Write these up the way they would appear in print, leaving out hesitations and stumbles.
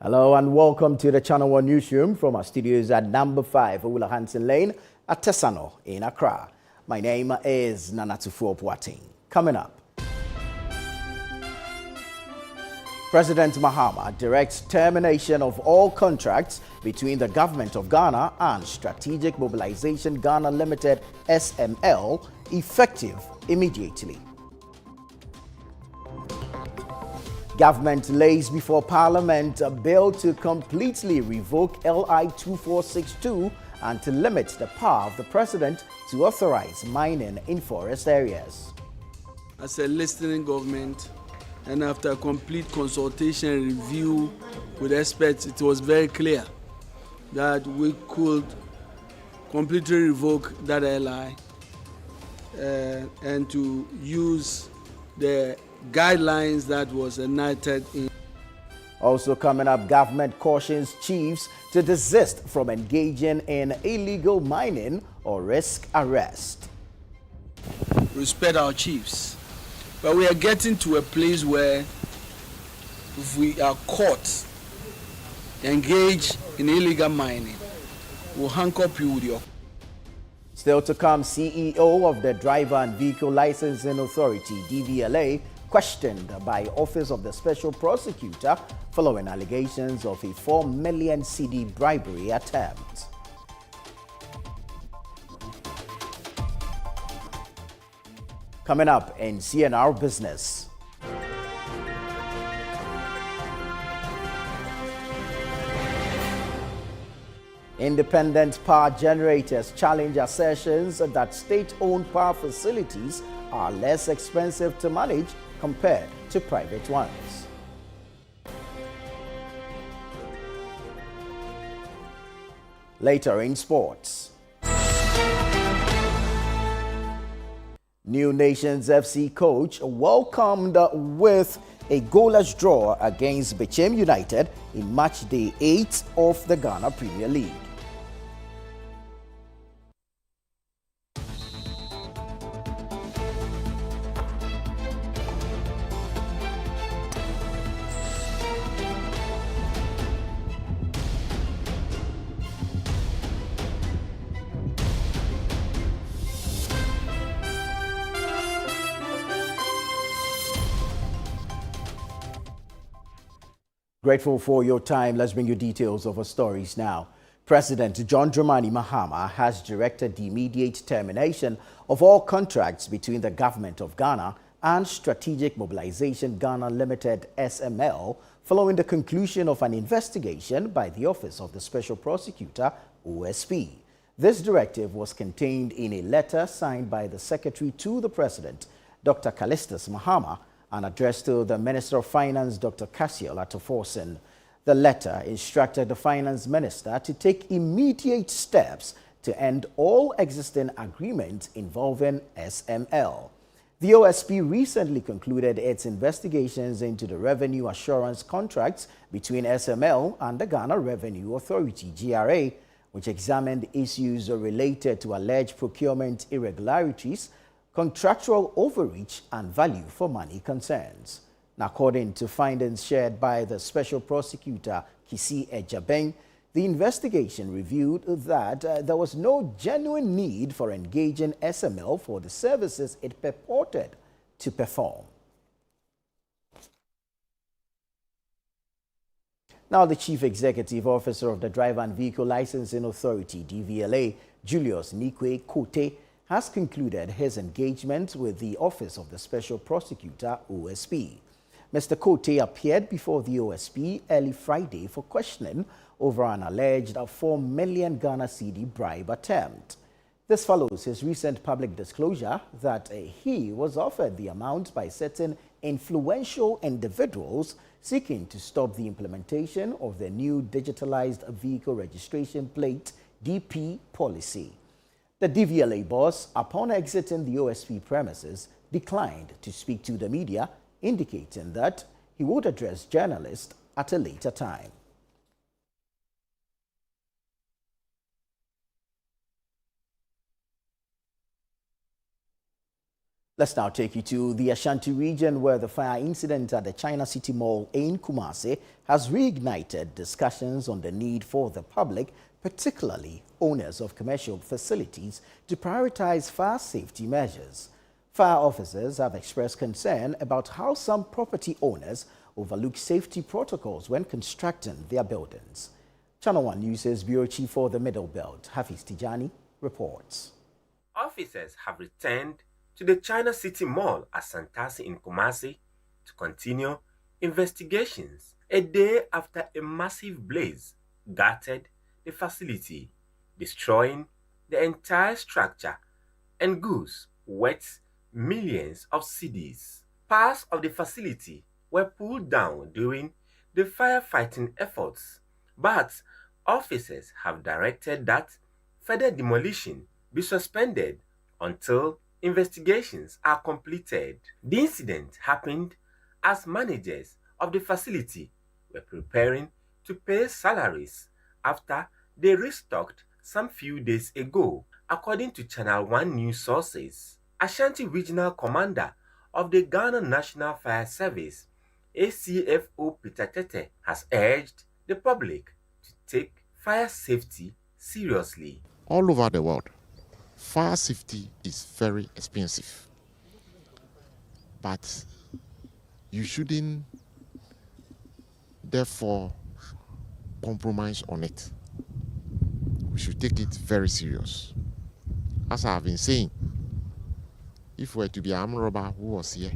Hello and welcome to the Channel 1 Newsroom from our studios at number 5, Owula Hansen Lane at Tesano in Accra. My name is Nanatufuo Puating. Coming up, President Mahama directs termination of all contracts between the Government of Ghana and Strategic Mobilization Ghana Limited SML effective immediately. Government lays before Parliament a bill to completely revoke LI 2462 and to limit the power of the President to authorize mining in forest areas. As a listening government, and after complete consultation and review with experts, it was very clear that we could completely revoke that LI and to use the guidelines that was enacted in. Also coming up, government cautions chiefs to desist from engaging in illegal mining or risk arrest. Respect our chiefs, but we are getting to a place where if we are caught engaged in illegal mining, we'll handcuff you with your. Still to come, CEO of the Driver and Vehicle Licensing Authority, DVLA, questioned by Office of the Special Prosecutor following allegations of a 4 million cedi bribery attempt. Coming up in CNR Business. Independent power generators challenge assertions that state-owned power facilities are less expensive to manage compared to private ones. Later in sports. New Nations FC coach welcomed with a goalless draw against Bechem United in match day 8 of the Ghana Premier League. Grateful for your time. Let's bring you details of our stories now. President John Dramani Mahama has directed the immediate termination of all contracts between the Government of Ghana and Strategic Mobilization Ghana Limited SML following the conclusion of an investigation by the Office of the Special Prosecutor, OSP. This directive was contained in a letter signed by the Secretary to the President, Dr. Callistus Mahama, and addressed to the Minister of Finance, Dr. Cassiel Atoforsen. The letter instructed the Finance Minister to take immediate steps to end all existing agreements involving SML. The OSP recently concluded its investigations into the revenue assurance contracts between SML and the Ghana Revenue Authority, GRA, which examined issues related to alleged procurement irregularities, contractual overreach and value for money concerns. Now, according to findings shared by the Special Prosecutor Kisi Ejabeng, the investigation revealed that there was no genuine need for engaging SML for the services it purported to perform. Now, the Chief Executive Officer of the Driver and Vehicle Licensing Authority, DVLA, Julius Nikwe Kote, has concluded his engagement with the Office of the Special Prosecutor, OSP. Mr. Kote appeared before the OSP early Friday for questioning over an alleged 4 million Ghana cedi bribe attempt. This follows his recent public disclosure that he was offered the amount by certain influential individuals seeking to stop the implementation of the new digitalized vehicle registration plate DP policy. The DVLA boss, upon exiting the OSP premises, declined to speak to the media, indicating that he would address journalists at a later time. Let's now take you to the Ashanti region, where the fire incident at the China City Mall in Kumasi has reignited discussions on the need for the public, particularly owners of commercial facilities, to prioritize fire safety measures. Fire officers have expressed concern about how some property owners overlook safety protocols when constructing their buildings. Channel 1 News' Bureau Chief for the Middle Belt, Hafiz Tijani, reports. Officers have returned to the China City Mall at Santasi in Kumasi to continue investigations a day after a massive blaze gutted the facility, destroying the entire structure and goods worth millions of cedis. Parts of the facility were pulled down during the firefighting efforts, but officers have directed that further demolition be suspended until investigations are completed. The incident happened as managers of the facility were preparing to pay salaries after they restocked some few days ago, according to Channel 1 news sources. Ashanti Regional Commander of the Ghana National Fire Service, ACFO Peter Tete, has urged the public to take fire safety seriously. All over the world, fire safety is very expensive, but you shouldn't therefore compromise on it. We should take it very serious. As I have been saying, if we were to be an armed robber who was here,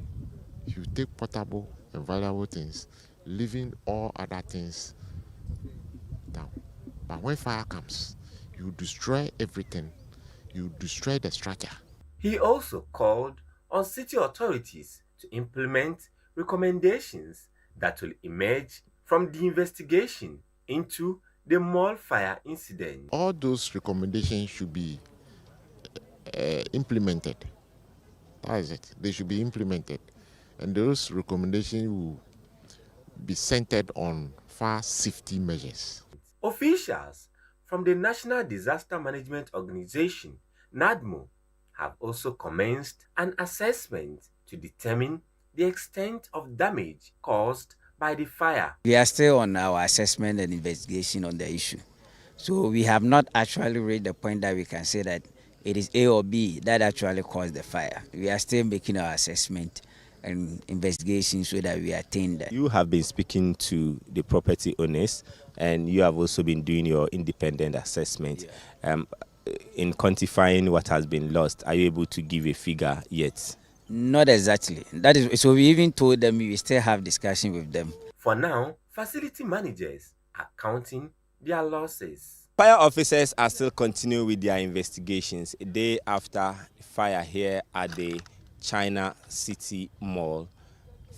you take portable and valuable things, leaving all other things down. But when fire comes, you destroy everything. You destroy the structure. He also called on city authorities to implement recommendations that will emerge from the investigation into the mall fire incident. All those recommendations should be implemented. That is it. They should be implemented. And those recommendations will be centered on fire safety measures. Officials from the National Disaster Management Organization, NADMO, have also commenced an assessment to determine the extent of damage caused by the fire. We are still on our assessment and investigation on the issue. So we have not actually reached the point that we can say that it is A or B that actually caused the fire. We are still making our assessment and investigation so that we attain that. You have been speaking to the property owners, and you have also been doing your independent assessment. Yeah. In quantifying what has been lost, are you able to give a figure yet? Not exactly. That is, so we even told them we still have discussion with them. For now, facility managers are counting their losses. Fire officers are still continuing with their investigations a day after the fire here at the China City Mall.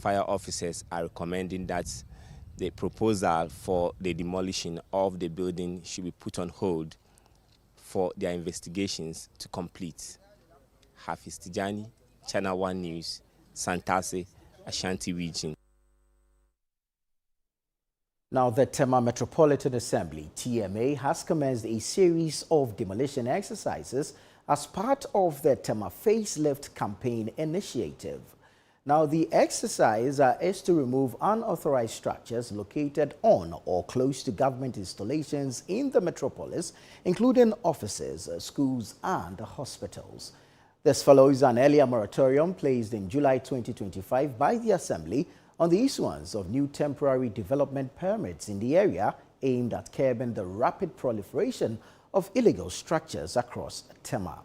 Fire officers are recommending that the proposal for the demolition of the building should be put on hold for their investigations to complete. Hafiz Tijani, Channel 1 News, Santasi, Ashanti Region. Now, the Tema Metropolitan Assembly, TMA, has commenced a series of demolition exercises as part of the Tema Facelift campaign initiative. Now, the exercise is to remove unauthorized structures located on or close to government installations in the metropolis, including offices, schools, and hospitals. This follows an earlier moratorium placed in July 2025 by the Assembly on the issuance of new temporary development permits in the area aimed at curbing the rapid proliferation of illegal structures across Tema.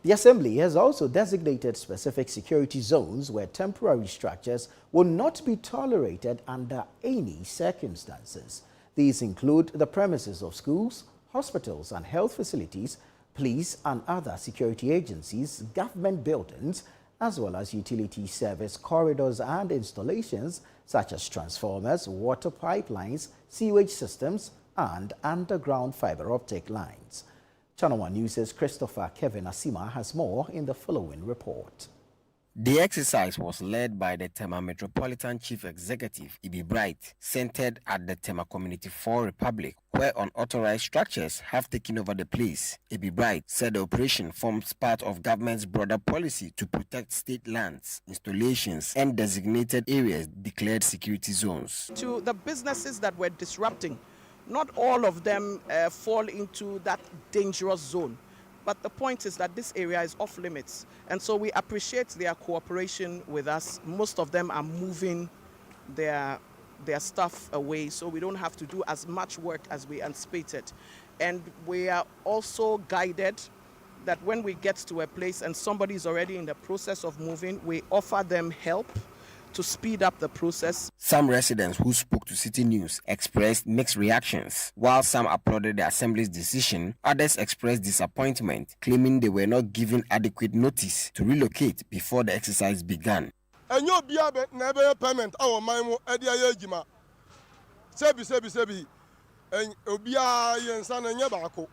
The Assembly has also designated specific security zones where temporary structures will not be tolerated under any circumstances. These include the premises of schools, hospitals and health facilities, police and other security agencies, government buildings, as well as utility service corridors and installations such as transformers, water pipelines, sewage systems, and underground fiber optic lines. Channel 1 News' Christopher Kevin Asima has more in the following report. The exercise was led by the Tema Metropolitan Chief Executive, Ibi Bright, centered at the Tema Community 4 Republic, where unauthorized structures have taken over the place. Ibi Bright said the operation forms part of government's broader policy to protect state lands, installations, and designated areas declared security zones. To the businesses that were disrupting, not all of them fall into that dangerous zone. But the point is that this area is off limits. And so we appreciate their cooperation with us. Most of them are moving their stuff away, so we don't have to do as much work as we anticipated. And we are also guided that when we get to a place and somebody is already in the process of moving, we offer them help to speed up the process. Some residents who spoke to City News expressed mixed reactions. While some applauded the Assembly's decision, others expressed disappointment, claiming they were not given adequate notice to relocate before the exercise began. Payment our mine Ediajima. Sebi. And Obia Yensan and Yabako.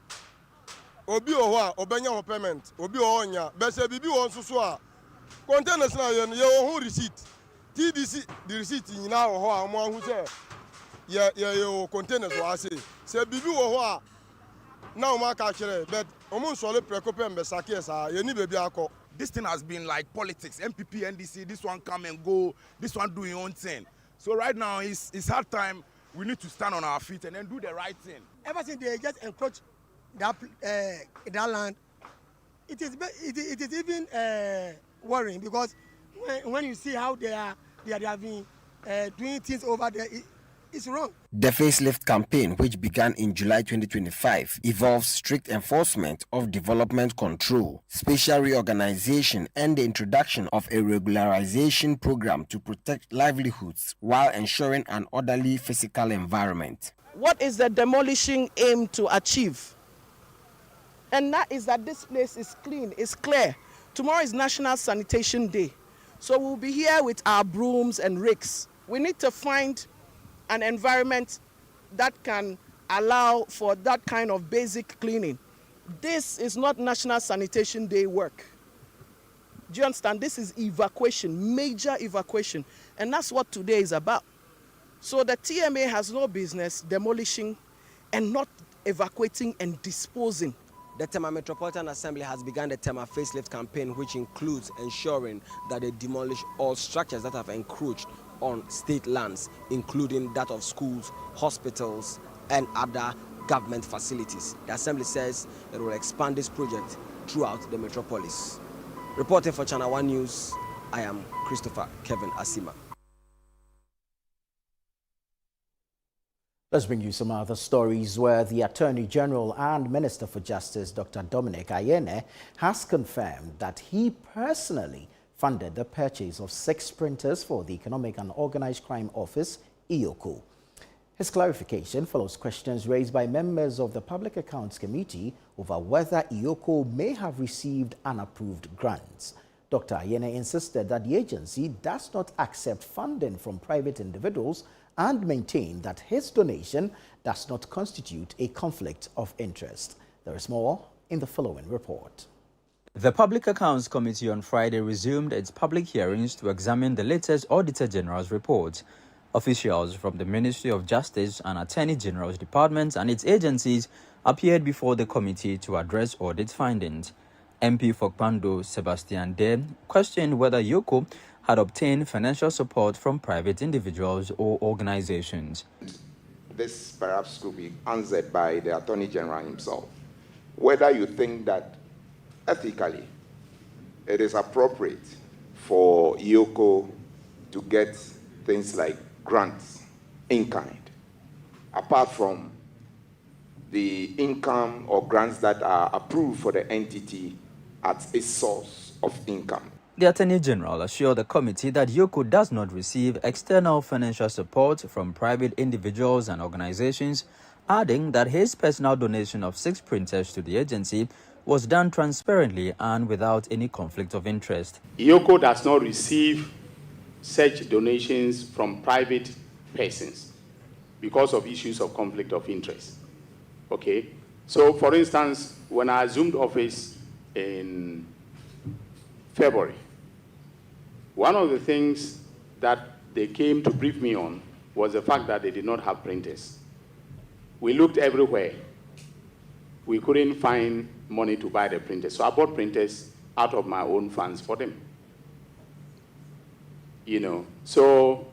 Obi Owa, Obenya payment, Obi Onya, Bese Bibi on Susua. Containers now, your receipt. TDC, the receipt in now, how who say, your containers was say, Bibi or now, my catcher, but almost all the Precope and Besakes, you need baby. This thing has been like politics, MPP, NDC, this one come and go, this one do your own thing. So right now, it's hard time. We need to stand on our feet and then do the right thing. Ever since they just encroach that land, it is even worrying, because when you see how they have been doing things over there, it's wrong. The facelift campaign, which began in July 2025, involves strict enforcement of development control, spatial reorganization, and the introduction of a regularization program to protect livelihoods while ensuring an orderly physical environment. What is the demolition aim to achieve? And that is that this place is clean, it's clear. Tomorrow is National Sanitation Day. So we'll be here with our brooms and rakes. We need to find an environment that can allow for that kind of basic cleaning. This is not National Sanitation Day work. Do you understand? This is evacuation, major evacuation. And that's what today is about. So the TMA has no business demolishing and not evacuating and disposing. The Tema Metropolitan Assembly has begun the Tema facelift campaign, which includes ensuring that they demolish all structures that have encroached on state lands, including that of schools, hospitals, and other government facilities. The Assembly says it will expand this project throughout the metropolis. Reporting for Channel 1 News, I am Christopher Kevin Asima. Let's bring you some other stories where the Attorney General and Minister for Justice, Dr. Dominic Ayene, has confirmed that he personally funded the purchase of 6 printers for the Economic and Organized Crime Office, EOCO. His clarification follows questions raised by members of the Public Accounts Committee over whether EOCO may have received unapproved grants. Dr. Ayene insisted that the agency does not accept funding from private individuals and maintained that his donation does not constitute a conflict of interest. There is more in the following report. The Public Accounts Committee on Friday resumed its public hearings to examine the latest Auditor General's report. Officials from the Ministry of Justice and Attorney General's departments and its agencies appeared before the committee to address audit findings. MP for Kpando Sebastian De questioned whether EOCO had obtained financial support from private individuals or organizations. This perhaps could be answered by the Attorney General himself. Whether you think that ethically it is appropriate for EOCO to get things like grants in kind, apart from the income or grants that are approved for the entity at its source of income. The Attorney General assured the committee that EOCO does not receive external financial support from private individuals and organizations, adding that his personal donation of 6 printers to the agency was done transparently and without any conflict of interest. EOCO does not receive such donations from private persons because of issues of conflict of interest. Okay? So, for instance, when I assumed office in February, One of the things that they came to brief me on was the fact that they did not have printers. We looked everywhere. We couldn't find money to buy the printers. So I bought printers out of my own funds for them. So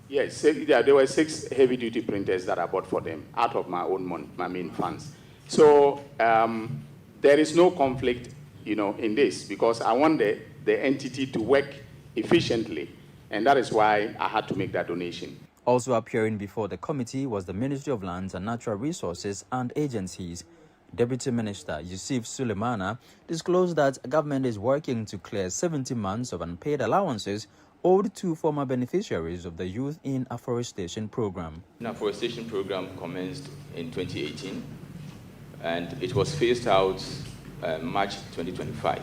yes, there were 6 heavy-duty printers that I bought for them out of my own money, my main funds. So there is no conflict, in this, because I want the entity to work efficiently, and that is why I had to make that donation. Also appearing before the committee was the Ministry of Lands and Natural Resources and agencies. Deputy Minister Yusuf Sulemana disclosed that government is working to clear 70 months of unpaid allowances owed to former beneficiaries of the Youth in Afforestation program. The afforestation program commenced in 2018 and it was phased out March 2025.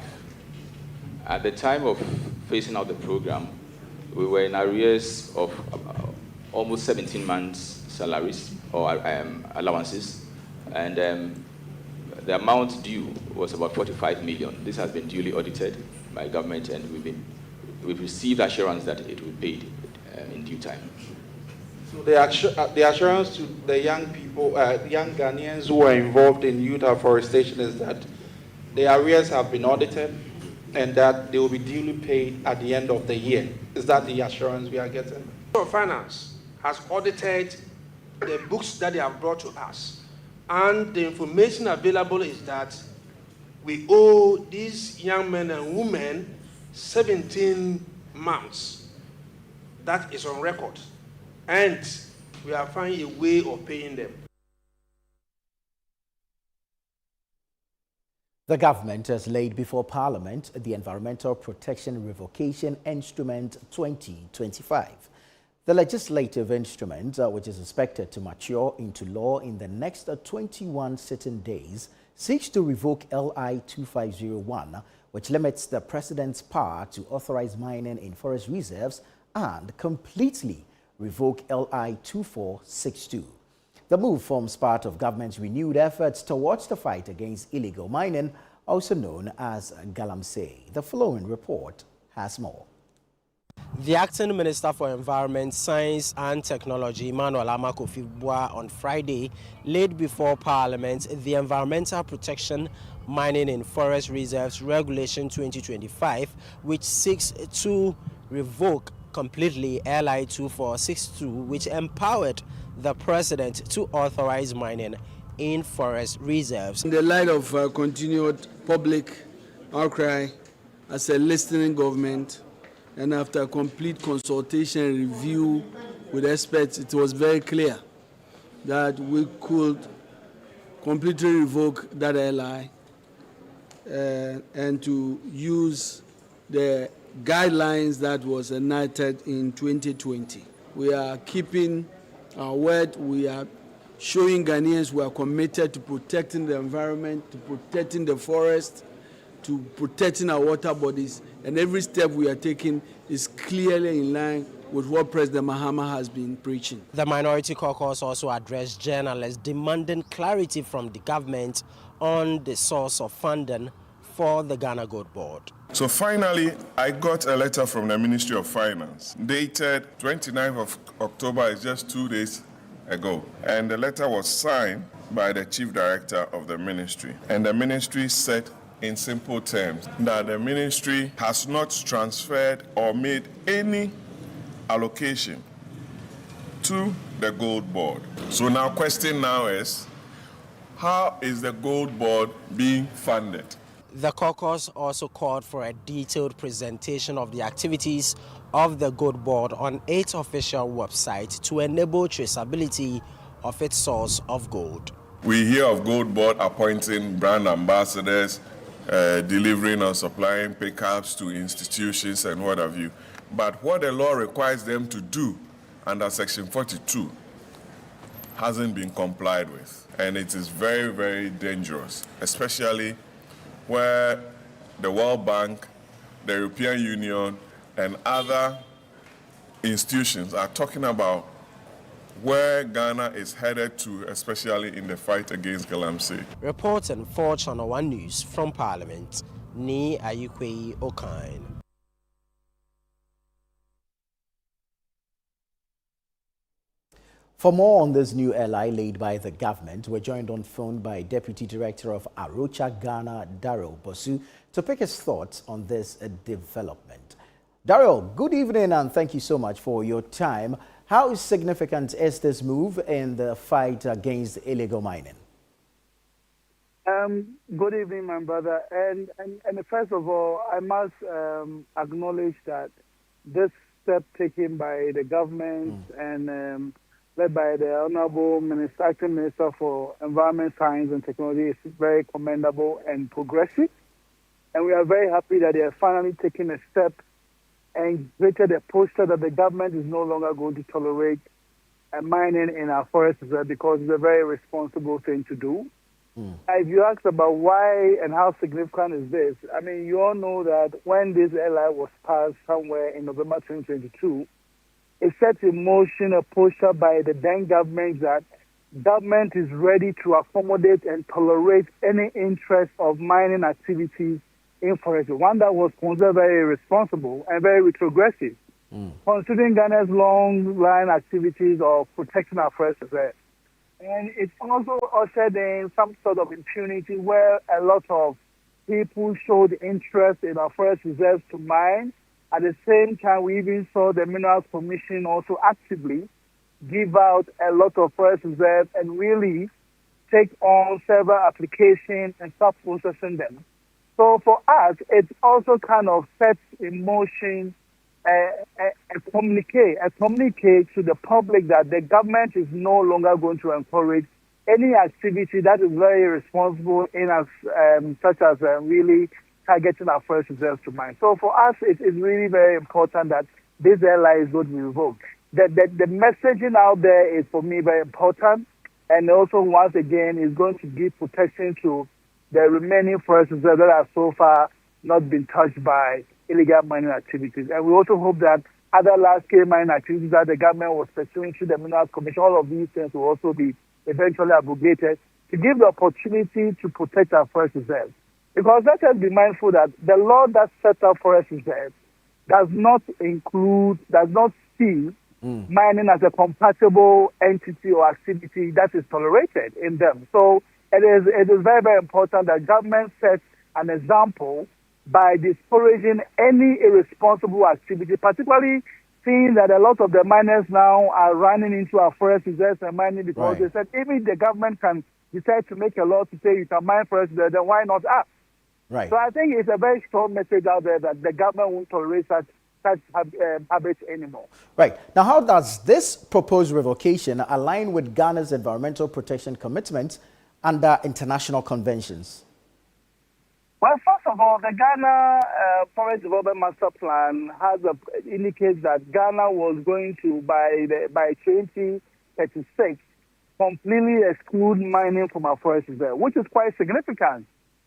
At the time of phasing out the program, we were in arrears of almost 17 months' salaries or allowances, and the amount due was about 45 million. This has been duly audited by government, and we've received assurance that it will be paid in due time. So the assurance to the young people, young Ghanaians who are involved in youth afforestation is that the arrears have been audited and that they will be duly paid at the end of the year. Is that the assurance we are getting? The Ministry of Finance has audited the books that they have brought to us, and the information available is that we owe these young men and women 17 months. That is on record, and we are finding a way of paying them. The government has laid before Parliament the Environmental Protection Revocation Instrument 2025. The legislative instrument, which is expected to mature into law in the next 21 sitting days, seeks to revoke LI 2501, which limits the President's power to authorize mining in forest reserves, and completely revoke LI 2462. The move forms part of government's renewed efforts towards the fight against illegal mining, also known as Galamsey. The following report has more. The Acting Minister for Environment, Science and Technology, Emmanuel Amakofibua, on Friday laid before Parliament the Environmental Protection Mining in Forest Reserves Regulation 2025, which seeks to revoke completely LI 2462, which empowered the President to authorize mining in forest reserves. In the light of continued public outcry, as a listening government, and after complete consultation and review with experts, it was very clear that we could completely revoke that LI and to use the guidelines that was enacted in 2020. We are keeping our word. We are showing Ghanaians we are committed to protecting the environment, to protecting the forest, to protecting our water bodies, and every step we are taking is clearly in line with what President Mahama has been preaching. The Minority Caucus also addressed journalists demanding clarity from the government on the source of funding for the Ghana Gold Board. So finally, I got a letter from the Ministry of Finance dated 29th of October, it's just 2 days ago. And the letter was signed by the Chief Director of the Ministry. And the Ministry said in simple terms that the Ministry has not transferred or made any allocation to the Gold Board. So now question now is, how is the Gold Board being funded? The caucus also called for a detailed presentation of the activities of the Gold Board on its official website to enable traceability of its source of gold. We hear of Gold Board appointing brand ambassadors, delivering or supplying pickups to institutions and what have you. But what the law requires them to do under Section 42 hasn't been complied with. And it is very, very dangerous, especially where the World Bank, the European Union, and other institutions are talking about where Ghana is headed to, especially in the fight against Galamsey. Reporting for Channel 1 News from Parliament, Ni Ayukwe Okine. For more on this new LI laid by the government, we're joined on phone by Deputy Director of Arocha Ghana, Daryl Bosu, to pick his thoughts on this development. Daryl, good evening and thank you so much for your time. How significant is this move in the fight against illegal mining? Good evening, my brother. And first of all, I must acknowledge that this step taken by the government and led by the Honorable Acting Minister for Environment, Science and Technology is very commendable and progressive. And we are very happy that they are finally taking a step and created a poster that the government is no longer going to tolerate mining in our forests because it's a very responsible thing to do. If you ask about why and how significant is this, I mean, you all know that when this LI was passed somewhere in November 2022, it set in motion a posture by the then government that government is ready to accommodate and tolerate any interest of mining activities in forestry, one that was considered very irresponsible and very retrogressive, considering Ghana's long line activities of protecting our forests. And it also ushered in some sort of impunity where a lot of people showed interest in our forest reserves to mine. At the same time, we even saw the Minerals Commission also actively give out a lot of forest reserves and really take on several applications and start processing them. So for us, it also kind of sets in motion a communicate to the public that the government is no longer going to encourage any activity that is very irresponsible in us, such as really targeting our forest reserves to mine. So for us, it is really very important that this LI is going to be revoked. The messaging out there is, for me, very important. And also, once again, is going to give protection to the remaining forest reserves that have so far not been touched by illegal mining activities. And we also hope that other large-scale mining activities that the government was pursuing through the Minerals Commission, all of these things will also be eventually abrogated to give the opportunity to protect our forest reserves. Because let us be mindful that the law that sets up forest reserves does not see mining as a compatible entity or activity that is tolerated in them. So it is very, very important that government sets an example by discouraging any irresponsible activity, particularly seeing that a lot of the miners now are running into our forest reserves and mining because they said even the government can decide to make a law to say you can mine forest reserves, then why not us? Right. So I think it's a very strong message out there that the government won't tolerate such habits anymore. Right. Now, how does this proposed revocation align with Ghana's environmental protection commitments under international conventions? Well, first of all, the Ghana Forest Development Master Plan indicates that Ghana was going to, by 2036, completely exclude mining from our forest reserve, which is quite significant.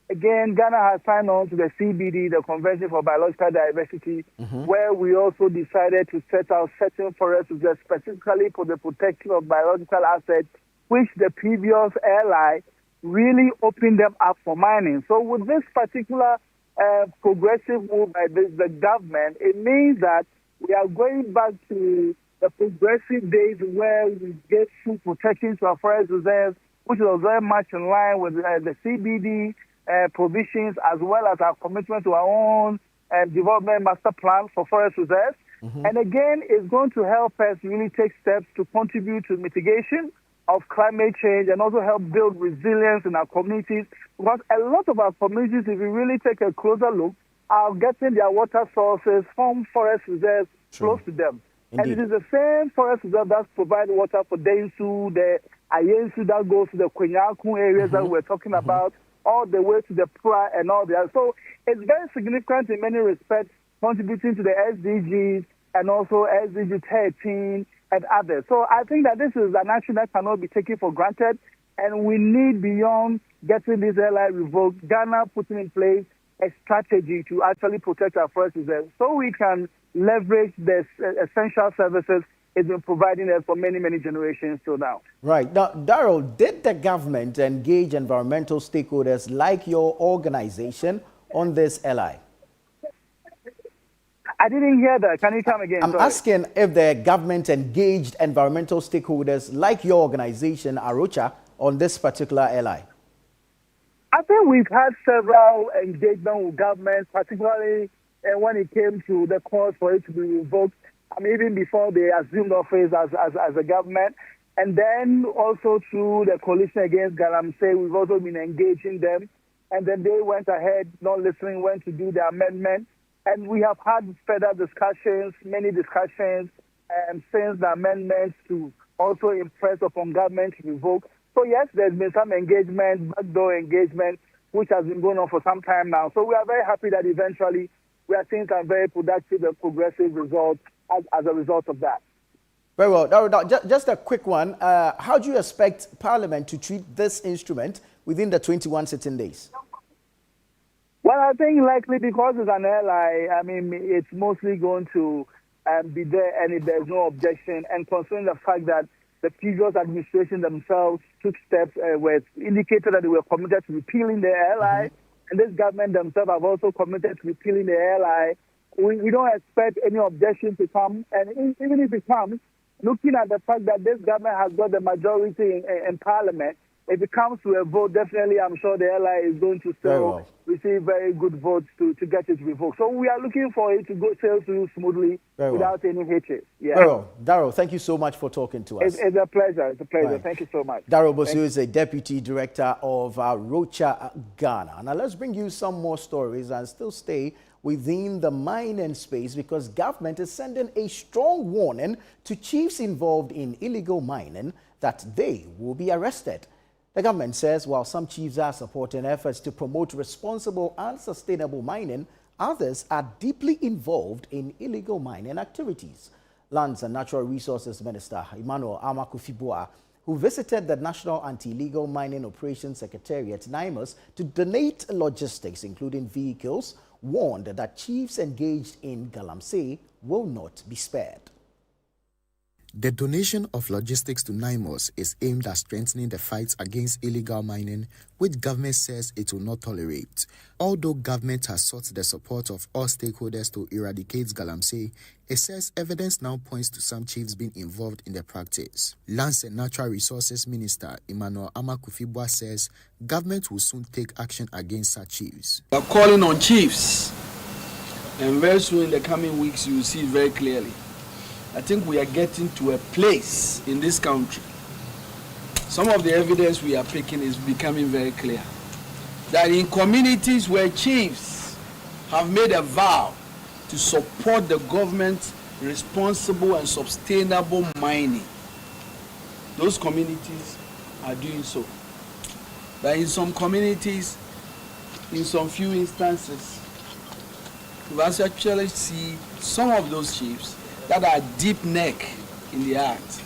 Again, Ghana has signed on to the CBD, the Convention for Biological Diversity, where we also decided to set out certain forest reserves specifically for the protection of biological assets, which the previous LI really opened them up for mining. So with this particular progressive move by the government, it means that we are going back to the progressive days where we get full protection to our forest reserves, which was very much in line with the CBD provisions, as well as our commitment to our own development master plan for forest reserves. And again, it's going to help us really take steps to contribute to mitigation of climate change and also help build resilience in our communities. Because a lot of our communities, if you really take a closer look, are getting their water sources from forest reserves close to them. Indeed. And it is the same forest reserve that provides water for Densu, the Ayensu that goes to the Kwenyakun areas that we're talking about, all the way to the Pra and all the other. So it's very significant in many respects, contributing to the SDGs and also SDG 13 and others. So I think that this is an action that cannot be taken for granted, and we need, beyond getting this LI revoked, Ghana putting in place a strategy to actually protect our forest reserves so we can leverage the essential services it's been providing us for many, many generations till now. Right. Now, Daryl, did the government engage environmental stakeholders like your organization on this LI? I didn't hear that. Can you come again? I'm asking if the government engaged environmental stakeholders like your organization, Arocha, on this particular LI. I think we've had several engagements with governments, particularly when it came to the calls for it to be revoked. I mean, even before they assumed office as a government. And then also through the coalition against Galamsey, we've also been engaging them. And then they went ahead, not listening, went to do the amendment. And we have had further discussions, many discussions, since the amendments to also impress upon government to revoke. So yes, there's been some engagement, backdoor engagement, which has been going on for some time now. So we are very happy that eventually we are seeing some very productive and progressive results as a result of that. Very well. Just a quick one. How do you expect Parliament to treat this instrument within the 21 sitting days? Well, I think likely because it's an ally, I mean, it's mostly going to be there, and if there's no objection. And considering the fact that the previous administration themselves took steps, indicated that they were committed to repealing the ally, and this government themselves have also committed to repealing the ally, we don't expect any objection to come. And even if it comes, looking at the fact that this government has got the majority in Parliament, if it comes to a vote, definitely I'm sure the ally is going to still receive very good votes to get it revoked. So we are looking for it to go sail through smoothly without any hitches. Yeah. Very well. Darryl, thank you so much for talking to us. It's a pleasure. It's a pleasure. Right. Thank you so much. Darryl Bosu is a Deputy Director of Rocha, Ghana. Now let's bring you some more stories and still stay within the mining space, because government is sending a strong warning to chiefs involved in illegal mining that they will be arrested. The government says while some chiefs are supporting efforts to promote responsible and sustainable mining, others are deeply involved in illegal mining activities. Lands and Natural Resources Minister Emmanuel Amakufibua, who visited the National Anti-Illegal Mining Operations Secretariat, NIMOS, to donate logistics, including vehicles, warned that chiefs engaged in Galamsey will not be spared. The donation of logistics to NIMOS is aimed at strengthening the fight against illegal mining, which government says it will not tolerate. Although government has sought the support of all stakeholders to eradicate Galamsey, it says evidence now points to some chiefs being involved in the practice. Lands and Natural Resources Minister Emmanuel Amakufibua says government will soon take action against such chiefs. We are calling on chiefs, and very soon in the coming weeks you will see it very clearly. I think we are getting to a place in this country. Some of the evidence we are picking is becoming very clear. That in communities where chiefs have made a vow to support the government's responsible and sustainable mining, those communities are doing so. But in some communities, in some few instances, we actually see some of those chiefs that are deep neck in the act.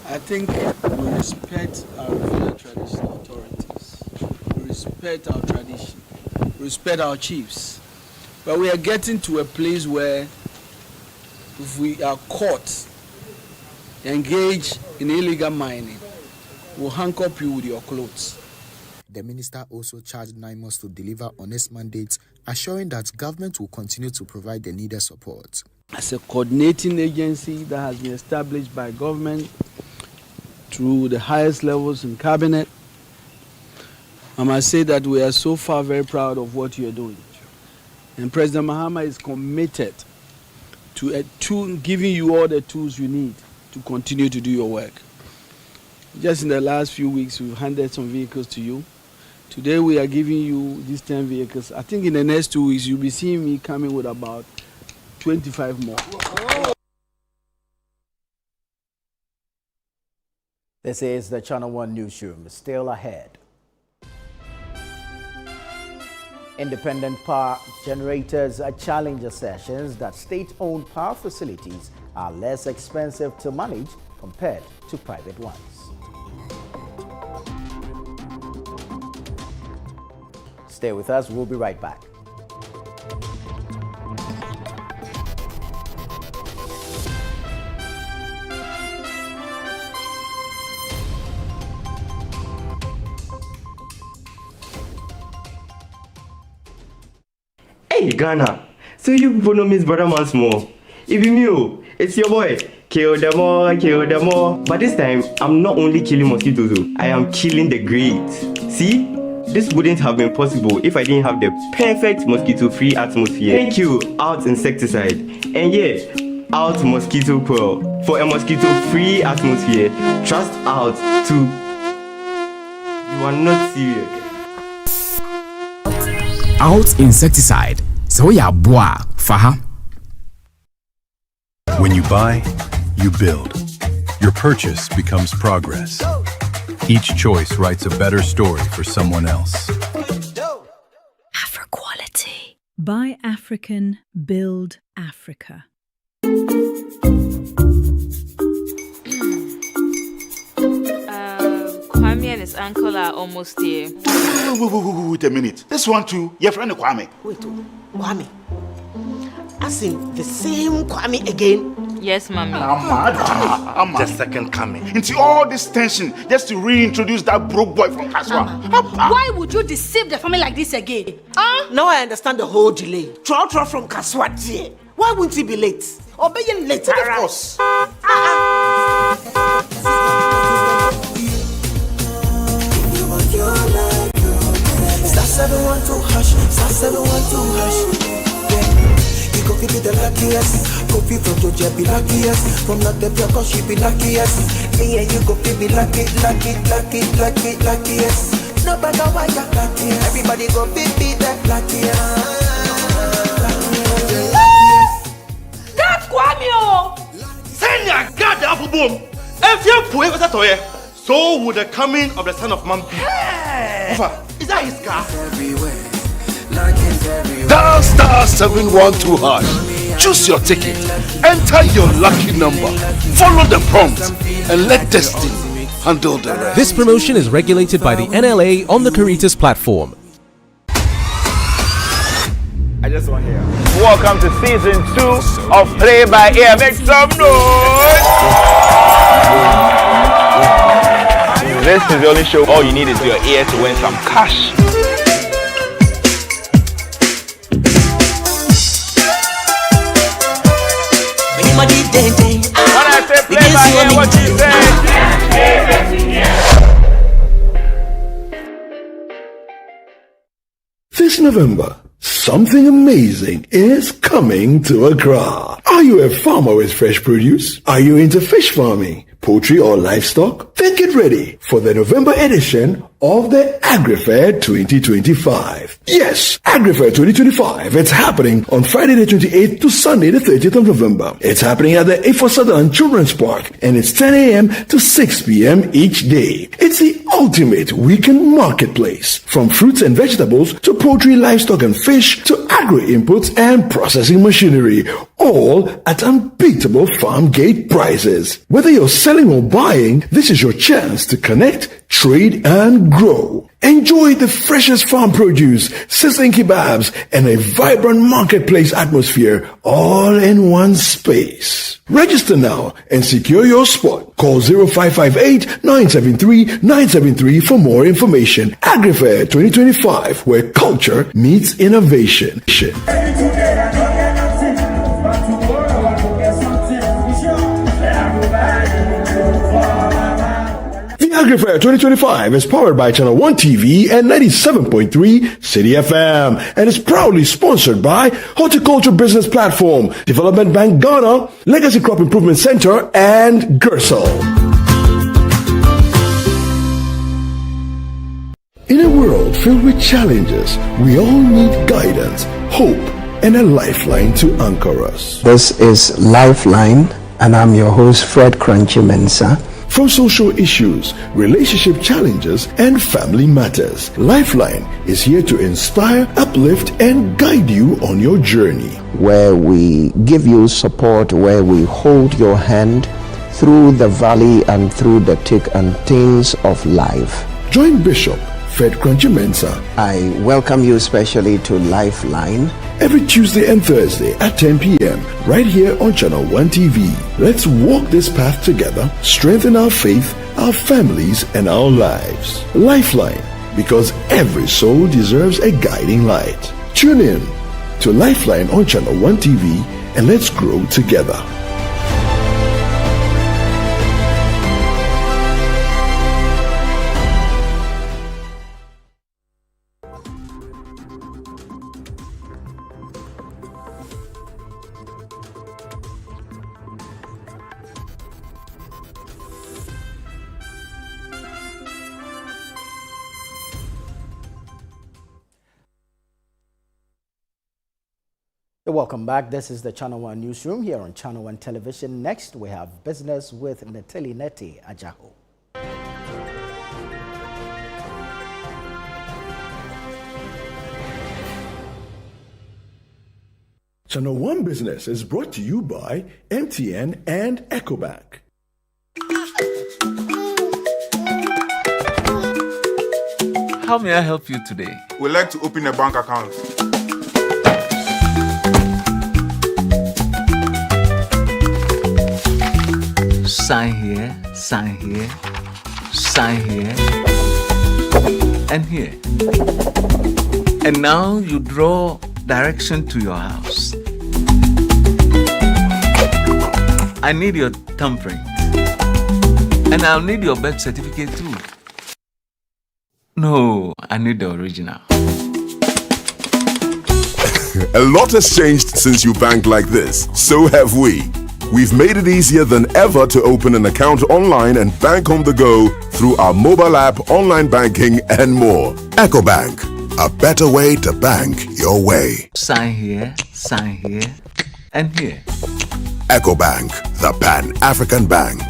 I think we respect our regional traditional authorities. We respect our tradition. We respect our chiefs. But we are getting to a place where if we are caught engaged in illegal mining, we'll handcuff you with your clothes. The minister also charged NIMOS to deliver honest mandates, assuring that government will continue to provide the needed support. As a coordinating agency that has been established by government through the highest levels in cabinet, I must say that we are so far very proud of what you are doing. And President Mahama is committed to giving you all the tools you need to continue to do your work. Just in the last few weeks, we've handed some vehicles to you. Today we are giving you these 10 vehicles. I think in the next 2 weeks, you'll be seeing me coming with about 25 more. This is the Channel 1 Newsroom. Still ahead. Independent power generators challenge assertions that state-owned power facilities are less expensive to manage compared to private ones. Stay with us. We'll be right back. Hey Ghana, So you people know Miss Brother Man Small. It be me, it's your boy. Kill them all, kill them all. But this time, I'm not only killing mosquitoes, I am killing the grades. See? This wouldn't have been possible if I didn't have the perfect mosquito-free atmosphere. Thank you, Out Insecticide. And yeah, Out Mosquito Coil. For a mosquito-free atmosphere, trust Out to... You are not serious. Out Insecticide. So ya boa, faha. When you buy, you build. Your purchase becomes progress. Each choice writes a better story for someone else. Afro-quality. Buy African, build Africa. Kwame and his uncle are almost here. Wait a minute. This one too, your friend Kwame. Wait, Kwame? As in the same Kwame again? Yes, mommy. I'm the second coming. Into all this tension just to reintroduce that broke boy from Kaswa. Why would you deceive the family like this again? Now I understand the whole delay. Troll from Kaswa dear. Why wouldn't he be late? Or being late, of course. Star 712 hash, star 712 hash. Go be the luckiest, go be from Georgia be luckiest, from not the cause she be luckiest. Me and you go be luckiest. No matter why you're luckiest, everybody go be the luckiest. That's Kwame! Send your God the apple boom. If you put it toye, so would the coming of the Son of Man be. Is that his car? Dial star 712 hash. Choose your ticket. Enter your lucky number. Follow the prompts and let destiny handle the rest. This promotion is regulated by the NLA on the Caritas platform. I just want to hear. Welcome to season 2 of Play by Ear. Make some noise. This is the only show all you need is your ear to win some cash. When I say play by ear, what you say? This November, something amazing is coming to Accra. Are you a farmer with fresh produce? Are you into fish farming, poultry or livestock? Then get ready for the November edition of the AgriFair 2025. Yes, AgriFair 2025. It's happening on Friday the 28th to Sunday the 30th of November. It's happening at the A4 Southern Children's Park and it's 10 a.m. to 6 p.m. each day. It's the ultimate weekend marketplace. From fruits and vegetables to poultry, livestock and fish to agri-inputs and processing machinery. All at unbeatable farm gate prices. Whether you're selling or buying, this is your chance to connect, trade and grow. Enjoy the freshest farm produce, sizzling kebabs, and a vibrant marketplace atmosphere all in one space. Register now and secure your spot. Call 0558-973-973 for more information. AgriFair 2025, where culture meets innovation. AgriFair 2025 is powered by Channel 1 TV and 97.3 City FM and is proudly sponsored by Horticulture Business Platform, Development Bank Ghana, Legacy Crop Improvement Center, and Gersel. In a world filled with challenges, we all need guidance, hope, and a lifeline to anchor us. This is Lifeline, and I'm your host, Fred Crunchy Mensah. From social issues, relationship challenges, and family matters, Lifeline is here to inspire, uplift, and guide you on your journey. Where we give you support, where we hold your hand through the valley and through the thick and thins of life. Join Bishop Fred Crunchy Mensah. I welcome you especially to Lifeline. Every Tuesday and Thursday at 10 p.m. right here on Channel 1 TV. Let's walk this path together, strengthen our faith, our families, and our lives. Lifeline, because every soul deserves a guiding light. Tune in to Lifeline on Channel 1 TV and let's grow together. Welcome back. This is the Channel 1 Newsroom here on Channel 1 Television. Next, we have business with Natali Neti Ajaho. Channel 1 Business is brought to you by MTN and EcoBank. How may I help you today? We'd like to open a bank account. Sign here, sign here, sign here, and here. And now you draw direction to your house. I need your thumbprint. And I'll need your birth certificate too. No, I need the original. A lot has changed since you banked like this. So have we. We've made it easier than ever to open an account online and bank on the go through our mobile app, online banking, and more. EcoBank, a better way to bank your way. Sign here, and here. EcoBank, the Pan-African Bank.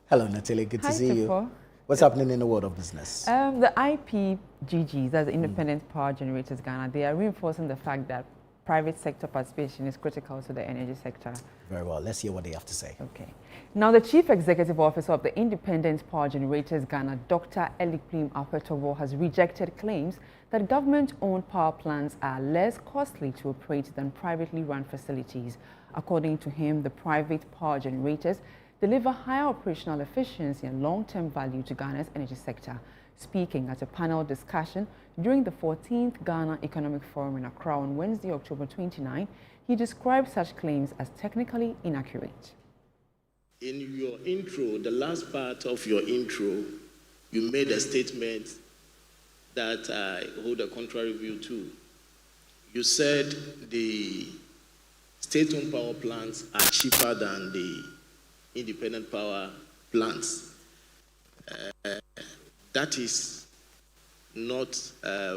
Hello, Natalie. Good to see you. What's happening in the world of business? The IPGGs, that's the Independent Power Generators Ghana, they are reinforcing the fact that private sector participation is critical to the energy sector. Very well. Let's hear what they have to say. Okay. Now, the Chief Executive Officer of the Independent Power Generators Ghana, Dr. Elikplim Apetowo, has rejected claims that government-owned power plants are less costly to operate than privately run facilities. According to him, the private power generators deliver higher operational efficiency and long-term value to Ghana's energy sector. Speaking at a panel discussion during the 14th Ghana Economic Forum in Accra on Wednesday, October 29, he described such claims as technically inaccurate. In your intro, the last part of your intro, you made a statement that I hold a contrary view to. You said the state-owned power plants are cheaper than the independent power plants. That is not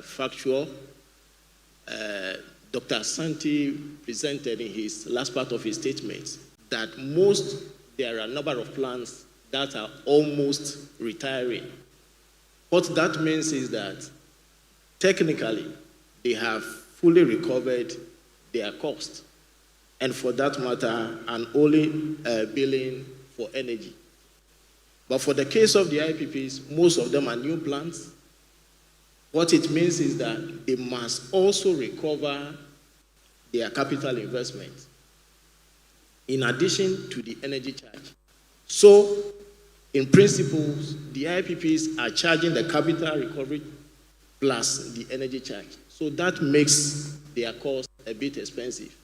factual. Dr. Asante presented in his last part of his statement that there are a number of plants that are almost retiring. What that means is that technically they have fully recovered their cost. And for that matter, and only billing for energy. But for the case of the IPPs, most of them are new plants. What it means is that they must also recover their capital investment in addition to the energy charge. So, in principle, the IPPs are charging the capital recovery plus the energy charge. So that makes their cost a bit expensive.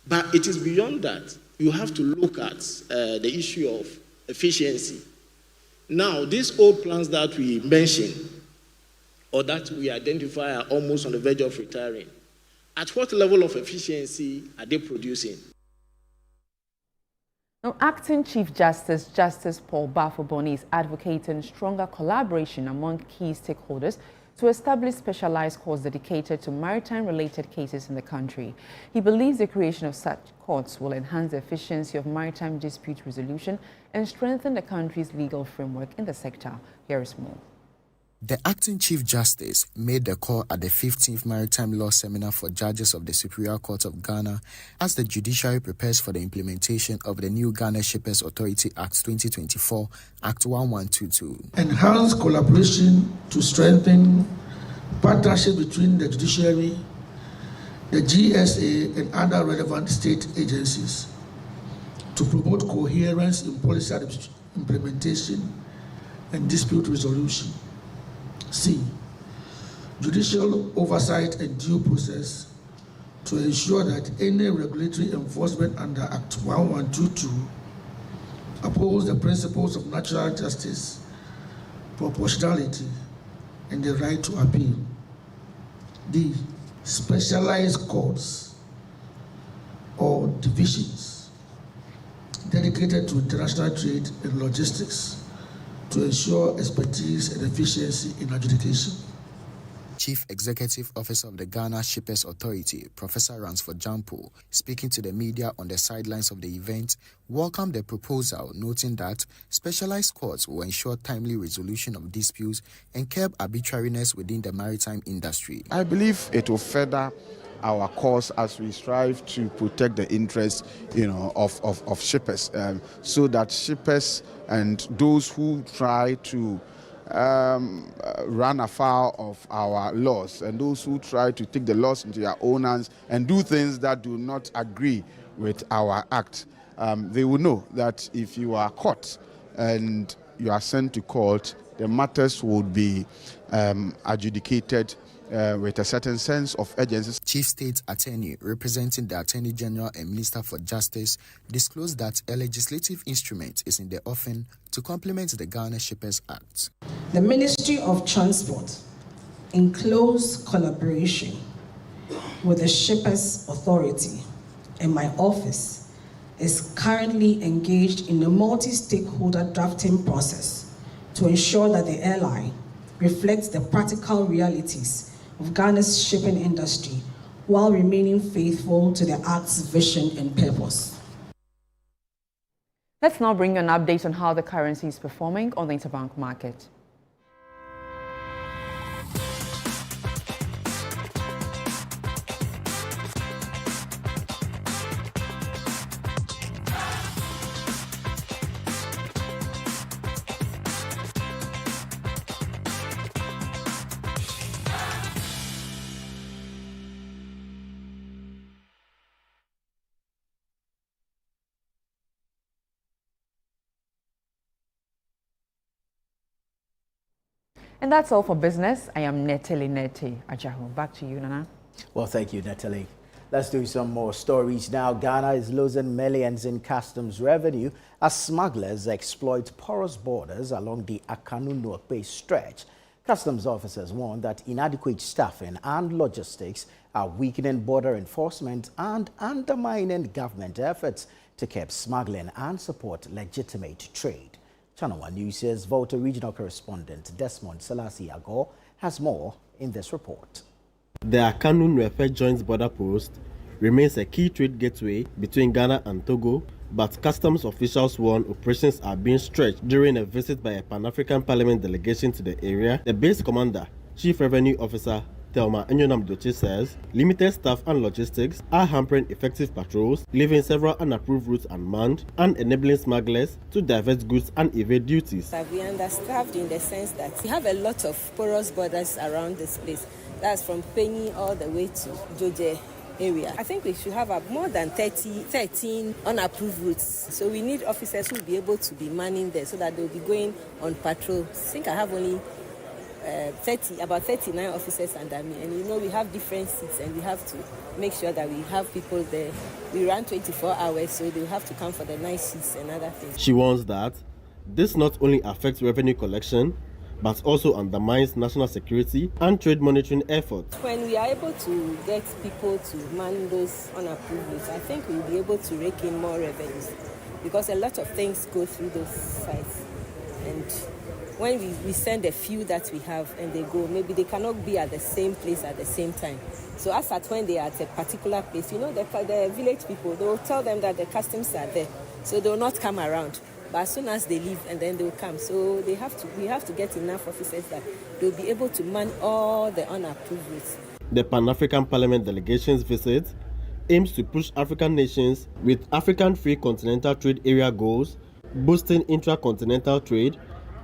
But it is beyond that. You have to look at the issue of efficiency. Now, these old plants that we mentioned, or that we identify are almost on the verge of retiring, at what level of efficiency are they producing? Now, Acting Chief Justice, Justice Paul Bafoboni, is advocating stronger collaboration among key stakeholders to establish specialized courts dedicated to maritime-related cases in the country. He believes the creation of such courts will enhance the efficiency of maritime dispute resolution and strengthen the country's legal framework in the sector. Here is more. The Acting Chief Justice made the call at the 15th Maritime Law Seminar for Judges of the Superior Court of Ghana as the judiciary prepares for the implementation of the new Ghana Shippers Authority Act 2024, Act 1122. Enhance collaboration to strengthen partnership between the judiciary, the GSA, and other relevant state agencies to promote coherence in policy implementation and dispute resolution. C. judicial oversight and due process to ensure that any regulatory enforcement under Act 1122 upholds the principles of natural justice, proportionality, and the right to appeal. D. Specialized courts or divisions dedicated to international trade and logistics to ensure expertise and efficiency in adjudication. Chief Executive Officer of the Ghana Shippers Authority, Professor Ransford Jampo, speaking to the media on the sidelines of the event, welcomed the proposal, noting that specialized courts will ensure timely resolution of disputes and curb arbitrariness within the maritime industry. I believe it will further our cause as we strive to protect the interests, of shippers, so that shippers and those who try to run afoul of our laws and those who try to take the laws into their own hands and do things that do not agree with our act, they will know that if you are caught and you are sent to court, the matters would be adjudicated with a certain sense of urgency. Chief State Attorney representing the Attorney General and Minister for Justice disclosed that a legislative instrument is in the offing to complement the Ghana Shippers Act. The Ministry of Transport, in close collaboration with the Shippers Authority and my office, is currently engaged in a multi-stakeholder drafting process to ensure that the airline reflects the practical realities of Ghana's shipping industry while remaining faithful to the Act's vision and purpose. Let's now bring you an update on how the currency is performing on the interbank market. And that's all for business. I am Natalie Ajahu. Back to you, Nana. Well, thank you, Natalie. Let's do some more stories now. Ghana is losing millions in customs revenue as smugglers exploit porous borders along the Akanu-Nuakpe stretch. Customs officers warn that inadequate staffing and logistics are weakening border enforcement and undermining government efforts to curb smuggling and support legitimate trade. Channel 1 News' Volta regional correspondent Desmond Selassie Agor has more in this report. The Akanu-Nuakpe joint border post remains a key trade gateway between Ghana and Togo, but customs officials warn operations are being stretched during a visit by a Pan-African Parliament delegation to the area. The base commander, Chief Revenue Officer Tema says limited staff and logistics are hampering effective patrols, leaving several unapproved routes unmanned and enabling smugglers to divert goods and evade duties. We are understaffed in the sense that we have a lot of porous borders around this place. That's from Penny all the way to Joje area. I think we should have more than 13 unapproved routes. So we need officers who will be able to be manning there so that they'll be going on patrol. I think I have only about 39 officers under me, and we have different seats and we have to make sure that we have people there. We run 24 hours, so they have to come for the night shifts and other things. She warns that this not only affects revenue collection but also undermines national security and trade monitoring efforts. When we are able to get people to man those unapproved routes, I think we'll be able to rake in more revenues because a lot of things go through those sites. And when we send a few that we have and they go, maybe they cannot be at the same place at the same time. So as at when they are at a particular place, the village people, they will tell them that the customs are there. So they will not come around. But as soon as they leave, and then they will come. So we have to get enough officers that they will be able to man all the unapproved routes. The Pan-African Parliament delegation's visit aims to push African nations with African Free Continental Trade Area goals, boosting intra-continental trade,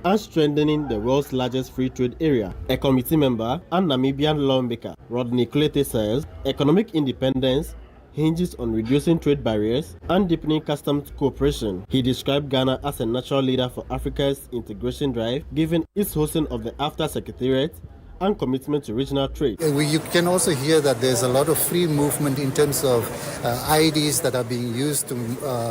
and strengthening the world's largest free trade area. A committee member and Namibian lawmaker Rodney Klete says economic independence hinges on reducing trade barriers and deepening customs cooperation. He described Ghana as a natural leader for Africa's integration drive, given its hosting of the AFTA Secretariat and commitment to regional trade. You can also hear that there's a lot of free movement in terms of IDs that are being used to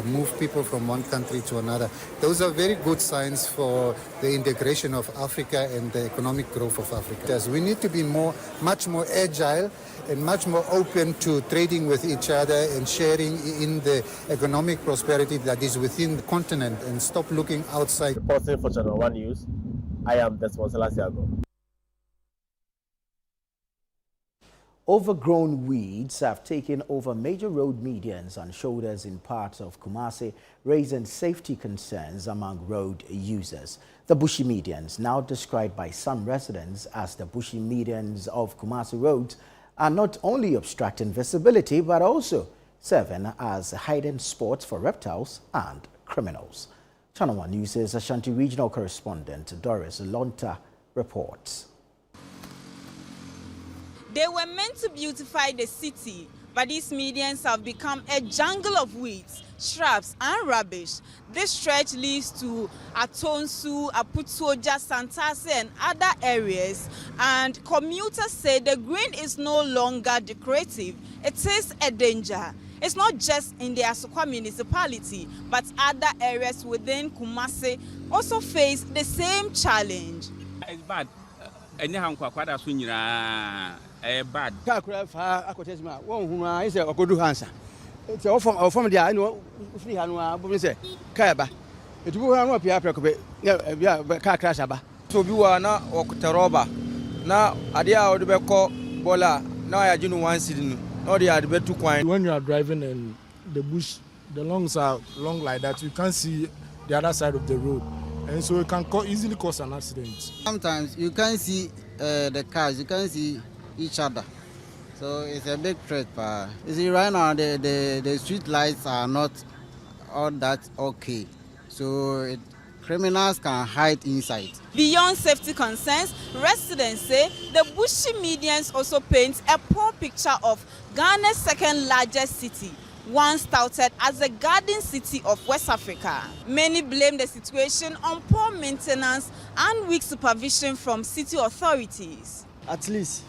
move people from one country to another. Those are very good signs for the integration of Africa and the economic growth of Africa. As we need to be much more agile and much more open to trading with each other and sharing in the economic prosperity that is within the continent and stop looking outside. Reporting for Channel 1 News, I am Desmond Salasiago. Overgrown weeds have taken over major road medians and shoulders in parts of Kumasi, raising safety concerns among road users. The bushy medians, now described by some residents as the bushy medians of Kumasi roads, are not only obstructing visibility but also serving as hiding spots for reptiles and criminals. Channel 1 News' Ashanti Regional Correspondent Doris Lonta reports. They were meant to beautify the city, but these medians have become a jungle of weeds, shrubs and rubbish. This stretch leads to Atonsu, Aputuoja, Santase and other areas, and commuters say the green is no longer decorative. It is a danger. It's not just in the Asokwa municipality, but other areas within Kumasi also face the same challenge. It's bad. Bad. One who is a good answer. It's all from the I know free hand, say, Kayaba. It will have a car crash. So you are now Okutaroba. Now, Adia or the Beko Bola. Now I do one sitting. Now they are the bed to quiet. When you are driving and the bush, the lungs are long like that, you can't see the other side of the road. And so it can easily cause an accident. Sometimes you can't see the cars, you can't see each other. So it's a big threat. You see, right now the street lights are not all that okay. So criminals can hide inside. Beyond safety concerns, residents say the bushy medians also paint a poor picture of Ghana's second largest city, once touted as the garden city of West Africa. Many blame the situation on poor maintenance and weak supervision from city authorities. At least,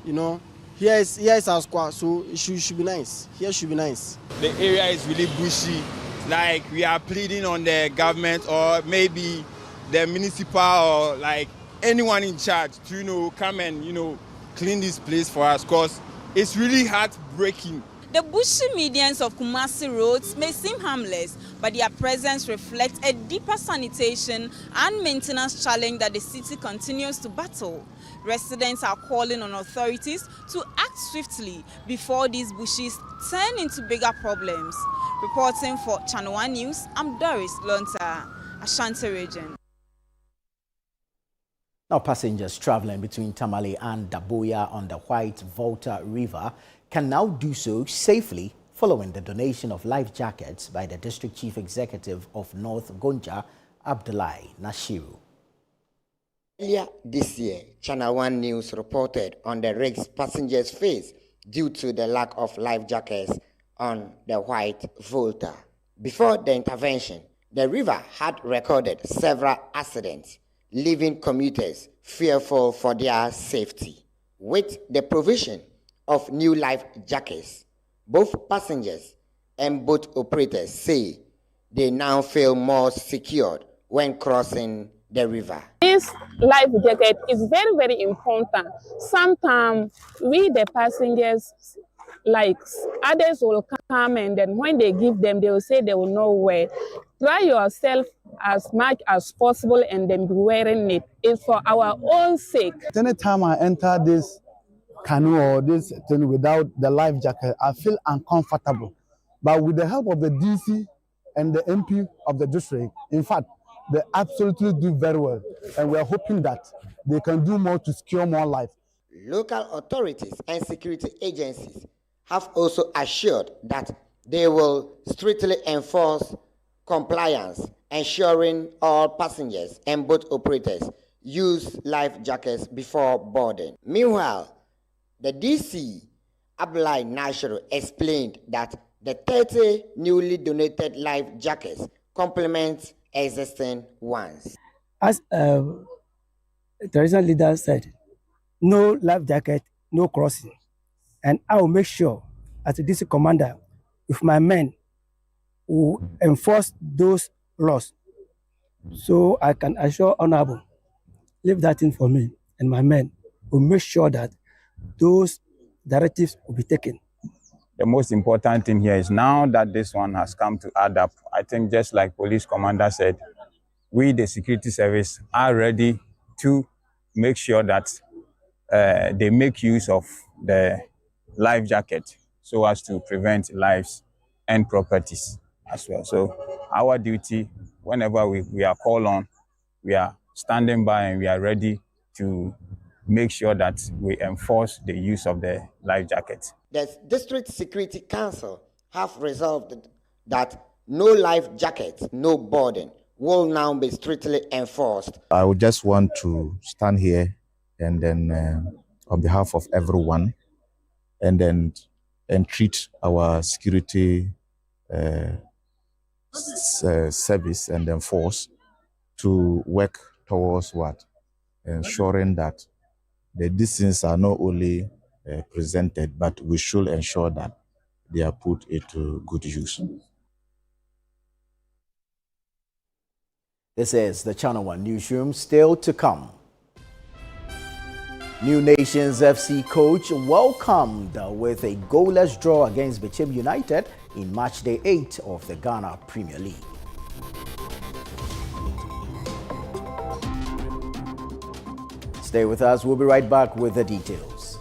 here is our square, so it should be nice. Here should be nice. The area is really bushy. Like we are pleading on the government or maybe the municipal or like anyone in charge to come and clean this place for us, because it's really heartbreaking. The bushy medians of Kumasi roads may seem harmless, but their presence reflects a deeper sanitation and maintenance challenge that the city continues to battle. Residents are calling on authorities to act swiftly before these bushes turn into bigger problems. Reporting for Channel 1 News, I'm Doris Lonta, Ashanti Region. Now, passengers traveling between Tamale and Daboya on the White Volta River can now do so safely following the donation of life jackets by the District Chief Executive of North Gonja, Abdullahi Nashiru. Earlier this year, Channel 1 News reported on the risks passengers face due to the lack of life jackets on the White Volta. Before the intervention, the river had recorded several accidents, leaving commuters fearful for their safety. With the provision of new life jackets, both passengers and boat operators say they now feel more secured when crossing the river. This life jacket is very, very important. Sometimes we, the passengers, like others will come and then when they give them, they will say they will know where. Try yourself as much as possible and then be wearing it. It's for our own sake. Anytime I enter this canoe or this thing without the life jacket, I feel uncomfortable. But with the help of the DC and the MP of the district, in fact, they absolutely do very well. And we are hoping that they can do more to secure more life. Local authorities and security agencies have also assured that they will strictly enforce compliance, ensuring all passengers and boat operators use life jackets before boarding. Meanwhile, the DC, Abdullahi Nashiru, explained that the 30 newly donated life jackets complement existing ones. As the regional leader said, no life jacket, no crossing. And I will make sure, as a district commander, with my men, will enforce those laws. So I can assure Honorable, leave that in for me, and my men will make sure that those directives will be taken. The most important thing here is now that this one has come to add up, I think just like police commander said, we, the security service, are ready to make sure that they make use of the life jacket so as to prevent lives and properties as well. So our duty, whenever we are called on, we are standing by and we are ready to make sure that we enforce the use of the life jacket. The District Security Council have resolved that no life jacket, no boarding will now be strictly enforced. I would just want to stand here and then on behalf of everyone and treat our security service and then force to work towards what? Ensuring that the distance are not only presented, but we should ensure that they are put into good use. This is the Channel One Newsroom, still to come. New Nations FC coach welcomed with a goalless draw against Bichim United in match day 8 of the Ghana Premier League. Stay with us, we'll be right back with the details.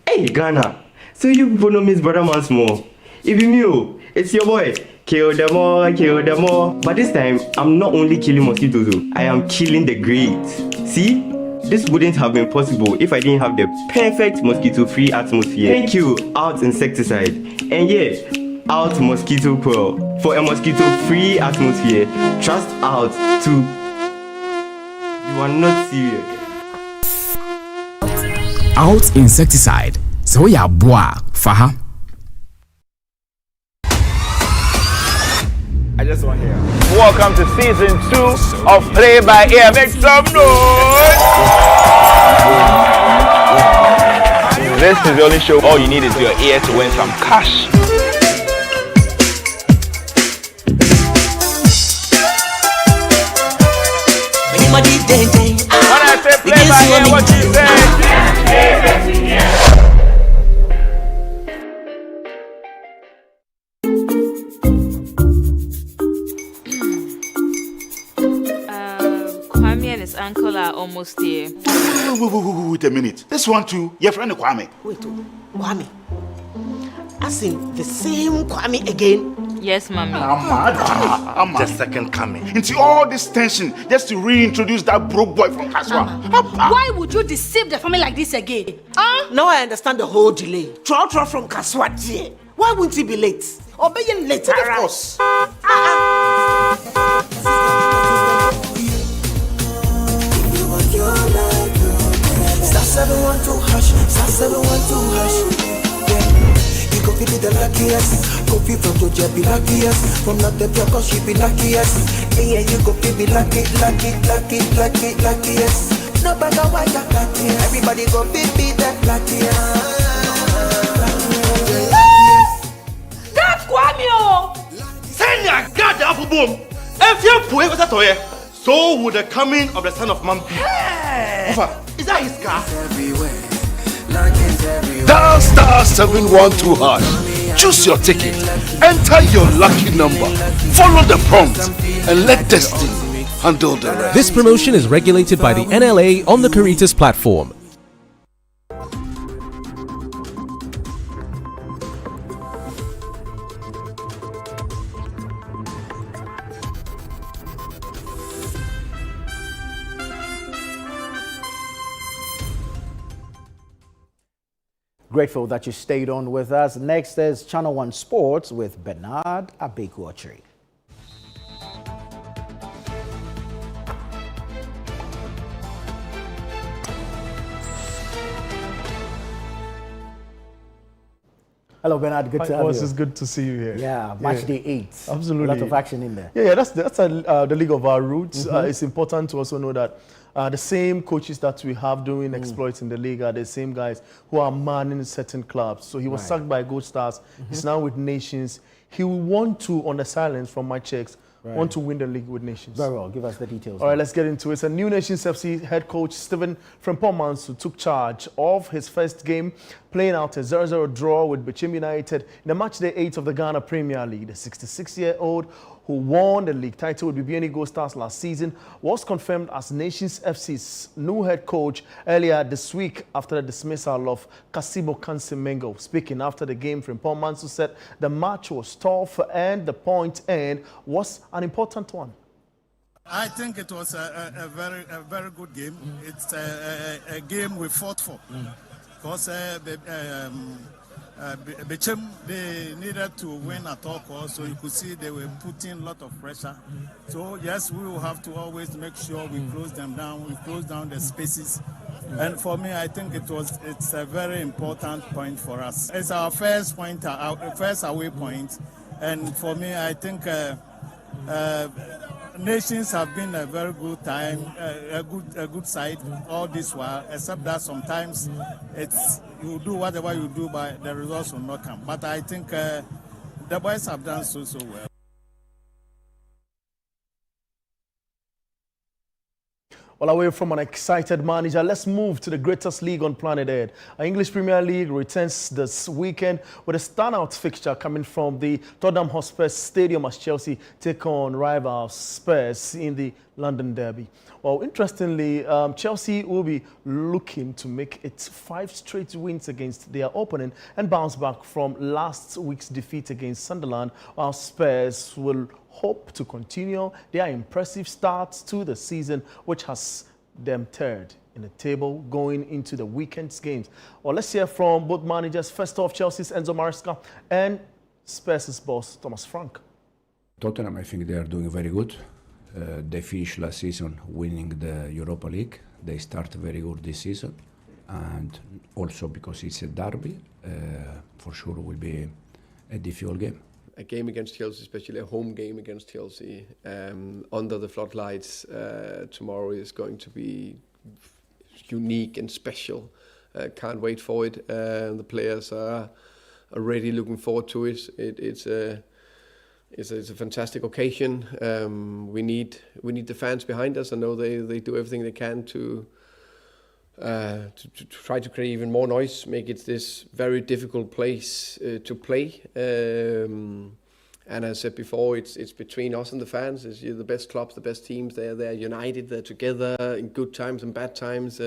Hey Ghana, so you people know Miss Brother Man Small. If you knew, it's your boy. Kill them all, kill them all. But this time, I'm not only killing mosquitoes, I am killing the grades. See? This wouldn't have been possible if I didn't have the perfect mosquito-free atmosphere. Thank you, Out Insecticide. And yeah, Out Mosquito Pearl. For a mosquito-free atmosphere, trust Out to... You are not serious. Out Insecticide. So ya boa, faha. I just want to hear. Welcome to season 2 of Play by Ear. Make some noise! This is the only show. All you need is your ear to win some cash. When I say Play by Ear, what you say? Uncle are almost here. Wait a minute. This one too, your friend Kwame. Wait, Kwame. As in the same Kwame again? Yes, Mommy. The second coming. Into all this tension just to reintroduce that broke boy from Kaswa. Why would you deceive the family like this again? Now I understand the whole delay. Troll from Kaswa dear. Why wouldn't he be late? Or being late, of course. Star 712 hash, star 712 hash. Yeah, you go be the luckiest. Copy from Georgia be luckiest. From not the block, she be luckiest. Yeah, you go be luckiest. No matter why you're lucky, everybody go be that luckiest. That's Kwame! Send your God up boom. If you're poor, what's that? So would the coming of the Son of Man be. Hey! Is that his car? Dial star 712 hash. Choose your ticket. Enter your lucky number. Follow the prompt and let destiny handle the rest. This promotion is regulated by the NLA on the Caritas platform. Grateful that you stayed on with us. Next is Channel One Sports with Bernard Abekuochiri. Hello, Bernard. Good to have you. It's good to see you here. Yeah, match day 8. Absolutely. A lot of action in there. Yeah, that's the league of our roots. It's important to also know that the same coaches that we have doing exploits in the league are the same guys who are manning certain clubs. So he was sacked by Gold Stars. He's now with Nations. He will want to, on the silence from my checks, want to win the league with Nations. Very well. Give us the details. All right, let's get into it. So New Nations FC head coach Stephen Frimpong-Manso took charge of his first game, playing out a 0-0 draw with Bichim United in the match day 8 of the Ghana Premier League. The 66-year-old who won the league title with BBN Gold Stars last season was confirmed as Nations FC's new head coach earlier this week after the dismissal of Kasibo Kansimengo. Speaking after the game, Frimpong-Manso said the match was tough and the point end was an important one. I think it was a very good game. It's a game we fought for. Because Bichim, they needed to win at all costs, so you could see they were putting a lot of pressure. So yes, we will have to always make sure we close them down, we close down the spaces. And for me, I think it's a very important point for us. It's our first point, our first away point, and for me, I think Nations have been a very good time, a good side all this while, except that sometimes you do whatever you do, but the results will not come. But I think the boys have done so well. Well, away from an excited manager, let's move to the greatest league on planet Earth. Our English Premier League returns this weekend with a standout fixture coming from the Tottenham Hotspur Stadium as Chelsea take on rival Spurs in the London Derby. Well, interestingly, Chelsea will be looking to make it 5 straight wins against their opponent and bounce back from last week's defeat against Sunderland, while Spurs will hope to continue their impressive start to the season, which has them third in the table going into the weekend's games. Well, let's hear from both managers. First off, Chelsea's Enzo Maresca and Spurs' boss, Thomas Frank. Tottenham, I think they are doing very good. They finished last season winning the Europa League. They start very good this season. And also because it's a derby, for sure will be a difficult game. A game against Chelsea, especially a home game against Chelsea, under the floodlights tomorrow is going to be unique and special. Can't wait for it. The players are already looking forward to it. It's a fantastic occasion. We need the fans behind us. I know they do everything they can to try to create even more noise, make it this very difficult place to play. And as I said before, it's between us and the fans. It's the best clubs, the best teams. They're united. They're together in good times and bad times.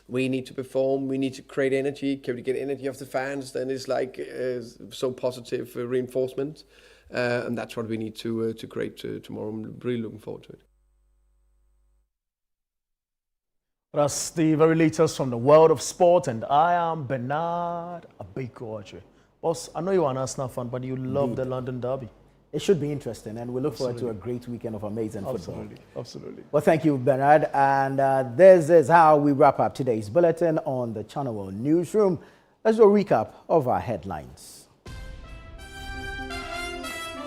We need to perform. We need to create energy. Can we get energy off the fans? Then it's like so positive reinforcement, and that's what we need to create tomorrow. I'm really looking forward to it. That's the very latest from the world of sport, and I am Bernard Abeiko. Boss, I know you're an Arsenal fan, but you love the London Derby. It should be interesting, and we look forward to a great weekend of amazing football. Absolutely. Well, thank you, Bernard. And this is how we wrap up today's bulletin on the Channel World Newsroom. Let's do a recap of our headlines.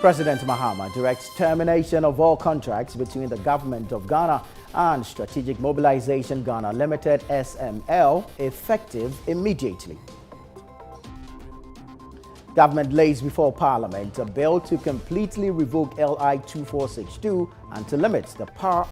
President Mahama directs termination of all contracts between the government of Ghana and Strategic Mobilization Ghana Limited SML effective immediately. Government lays before Parliament a bill to completely revoke LI 2462 and to limit the power